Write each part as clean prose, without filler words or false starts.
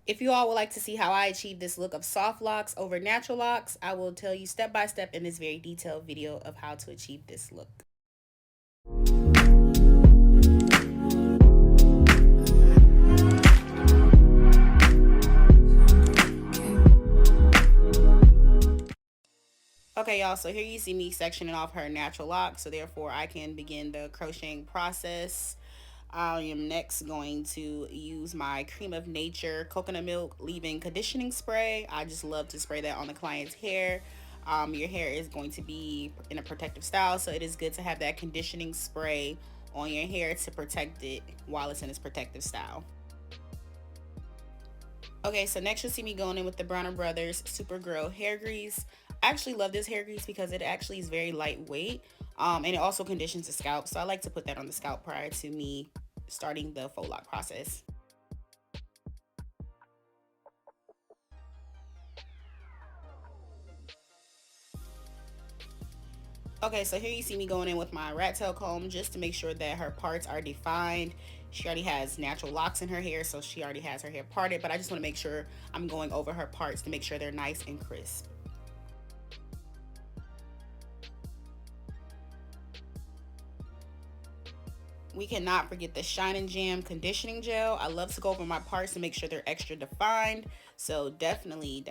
If you all would like to see how I achieve this look of soft locks over natural locks, I will tell you step by step in this very detailed video of how to achieve this look. Okay, y'all, so here you see me sectioning off her natural lock, so therefore I can begin the crocheting process. I am next going to use my Cream of Nature coconut milk leave-in conditioning spray. I just love to spray that on the client's hair. Your hair is going to be in a protective style, so it is good to have that conditioning spray on your hair to protect it while it's in its protective style. Okay, so next you'll see me going in with the Bronner Brothers Supergirl hair grease. I actually love this hair grease because it actually is very lightweight, and it also conditions the scalp. So I like to put that on the scalp prior to me starting the faux lock process. Okay, so here you see me going in with my rat tail comb just to make sure that her parts are defined. She already has natural locks in her hair, so she already has her hair parted, but I just want to make sure I'm going over her parts to make sure they're nice and crisp. We cannot forget the Shine and Jam conditioning gel. I love to go over my parts to make sure they're extra defined. So definitely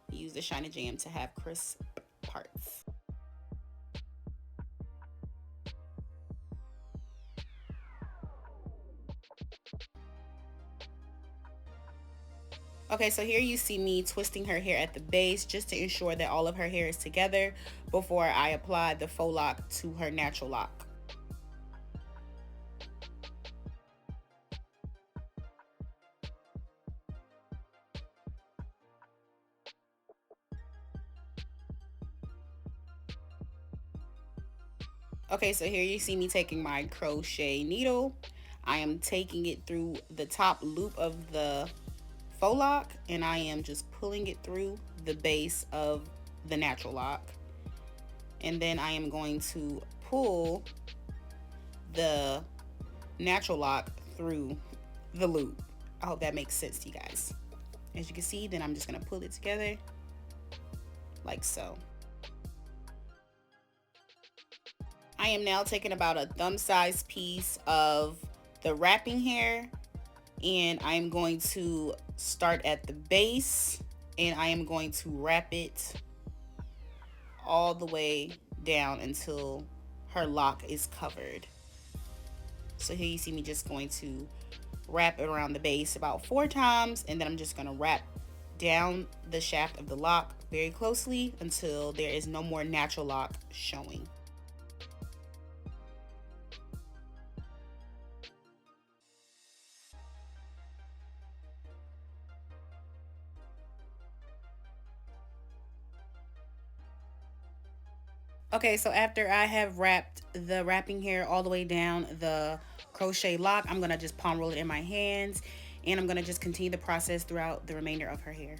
use the Shine and Jam to have crisp parts. Okay, so here you see me twisting her hair at the base just to ensure that all of her hair is together before I apply the faux lock to her natural lock. Okay, so here you see me taking my crochet needle. I am taking it through the top loop of the faux lock and I am just pulling it through the base of the natural lock. And then I am going to pull the natural lock through the loop. I hope that makes sense to you guys. As you can see, then I'm just going to pull it together like so. I am now taking about a thumb-sized piece of the wrapping hair and I am going to start at the base and I am going to wrap it all the way down until her lock is covered. So here you see me just going to wrap it around the base about 4 times and then I'm just going to wrap down the shaft of the lock very closely until there is no more natural lock showing. Okay, so after I have wrapped the wrapping hair all the way down the crochet lock, I'm gonna just palm roll it in my hands and I'm gonna just continue the process throughout the remainder of her hair.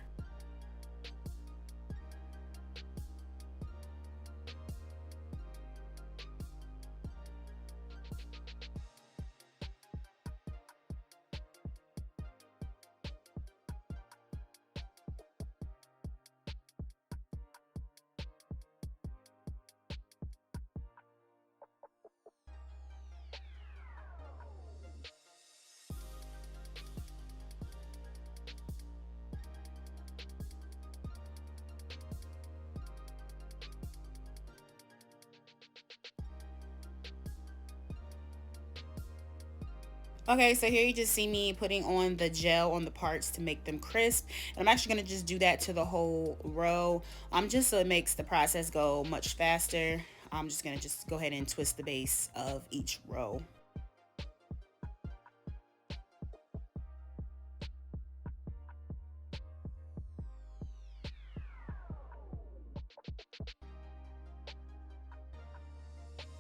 Okay, so here you just see me putting on the gel on the parts to make them crisp. And I'm actually going to just do that to the whole row. Just so it makes the process go much faster. I'm just going to just go ahead and twist the base of each row.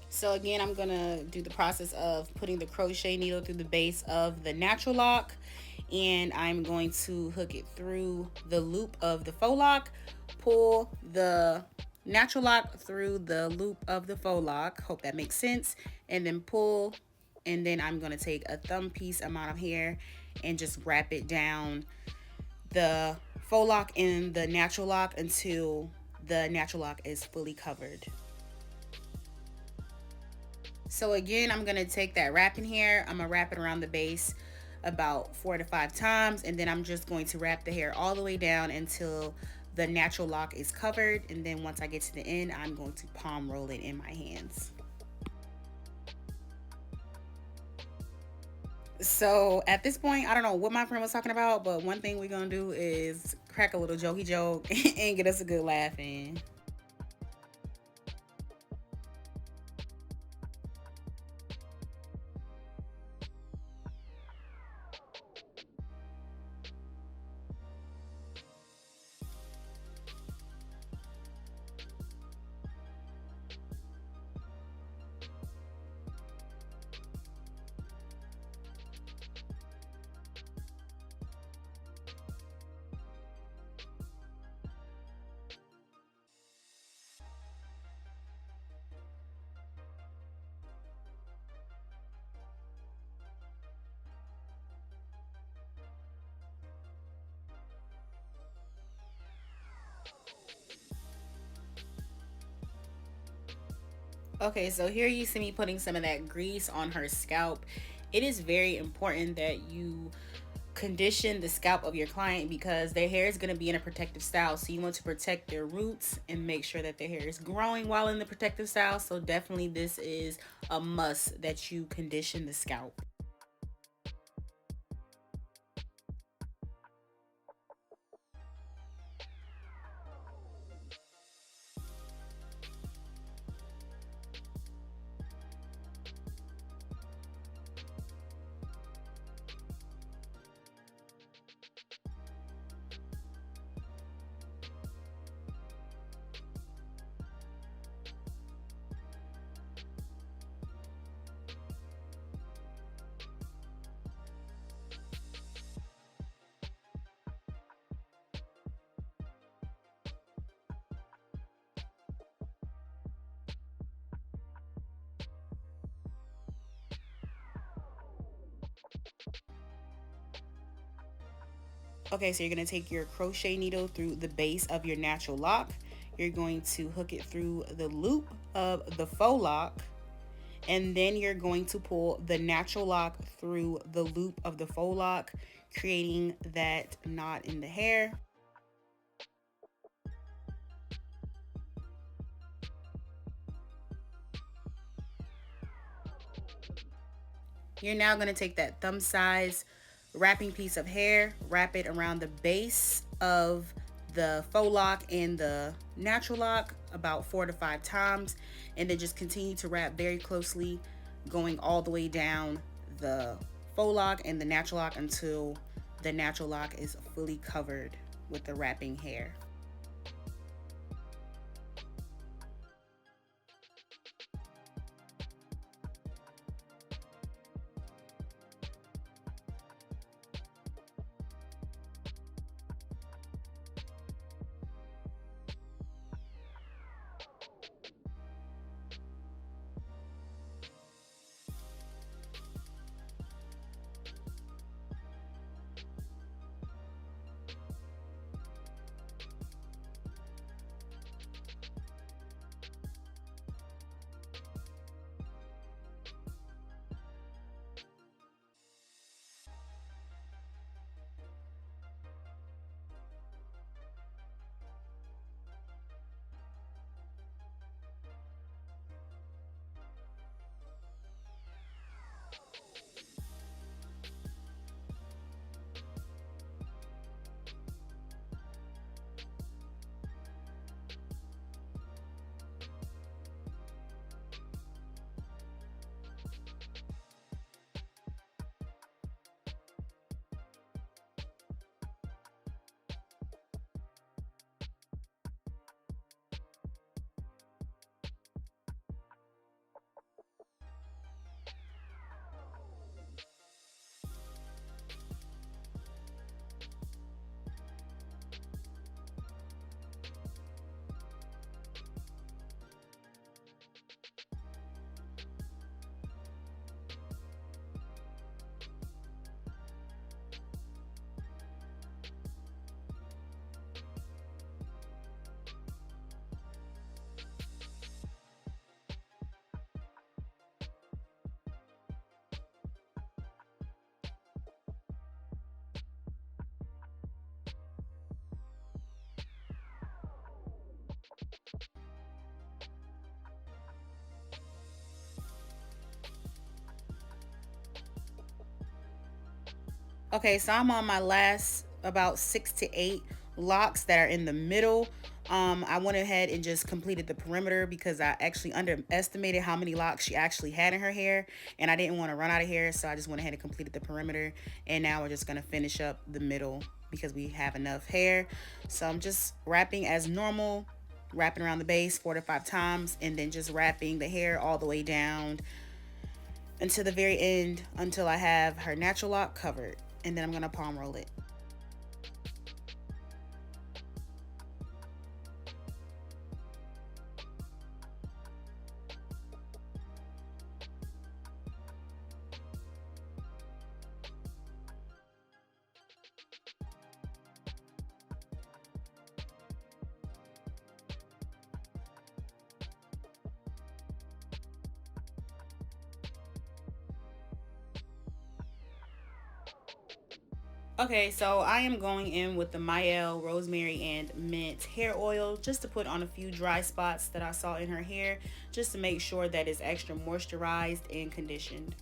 So again, I'm gonna do the process of putting the crochet needle through the base of the natural lock and I'm going to hook it through the loop of the faux lock, pull the natural lock through the loop of the faux lock, hope that makes sense, and then pull, and then I'm gonna take a thumb piece amount of hair and just wrap it down the faux lock and the natural lock until the natural lock is fully covered. So again, I'm going to take that wrapping hair, I'm going to wrap it around the base about 4 to 5 times, and then I'm just going to wrap the hair all the way down until the natural lock is covered. And then once I get to the end, I'm going to palm roll it in my hands. So at this point, I don't know what my friend was talking about, but one thing we're gonna do is crack a little jokey joke and get us a good laugh in. Okay, so here you see me putting some of that grease on her scalp. It is very important that you condition the scalp of your client because their hair is going to be in a protective style. So you want to protect their roots and make sure that their hair is growing while in the protective style. So definitely this is a must that you condition the scalp. Okay, so you're going to take your crochet needle through the base of your natural lock. You're going to hook it through the loop of the faux lock, and then you're going to pull the natural lock through the loop of the faux lock, creating that knot in the hair. You're now going to take that thumb size wrapping piece of hair, wrap it around the base of the faux lock and the natural lock about 4 to 5 times, and then just continue to wrap very closely, going all the way down the faux lock and the natural lock until the natural lock is fully covered with the wrapping hair. Okay, so I'm on my last about 6 to 8 locks that are in the middle. I went ahead and just completed the perimeter because I actually underestimated how many locks she actually had in her hair, and I didn't want to run out of hair, so I just went ahead and completed the perimeter. And now we're just gonna finish up the middle because we have enough hair. So I'm just wrapping as normal, wrapping around the base 4 to 5 times, and then just wrapping the hair all the way down until the very end, until I have her natural lock covered, and then I'm gonna palm roll it. Okay, so I am going in with the Mielle Rosemary and Mint hair oil just to put on a few dry spots that I saw in her hair, just to make sure that it's extra moisturized and conditioned.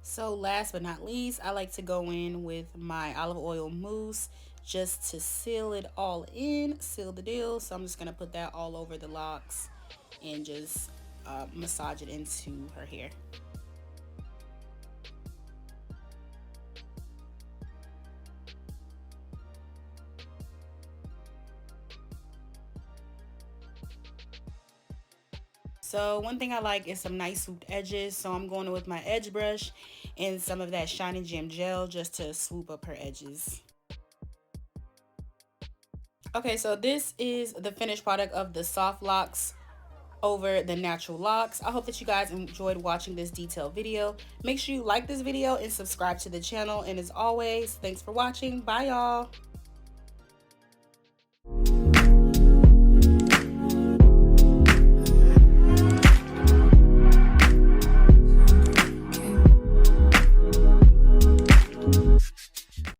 So last but not least, I like to go in with my olive oil mousse just to seal it all in, seal the deal. So I'm just gonna put that all over the locks and just massage it into her hair. So one thing I like is some nice swooped edges. So I'm going in with my edge brush and some of that Shiny Gem gel just to swoop up her edges. Okay, so this is the finished product of the Soft Locs over the Natural Locs. I hope that you guys enjoyed watching this detailed video. Make sure you like this video and subscribe to the channel. And as always, thanks for watching. Bye, y'all.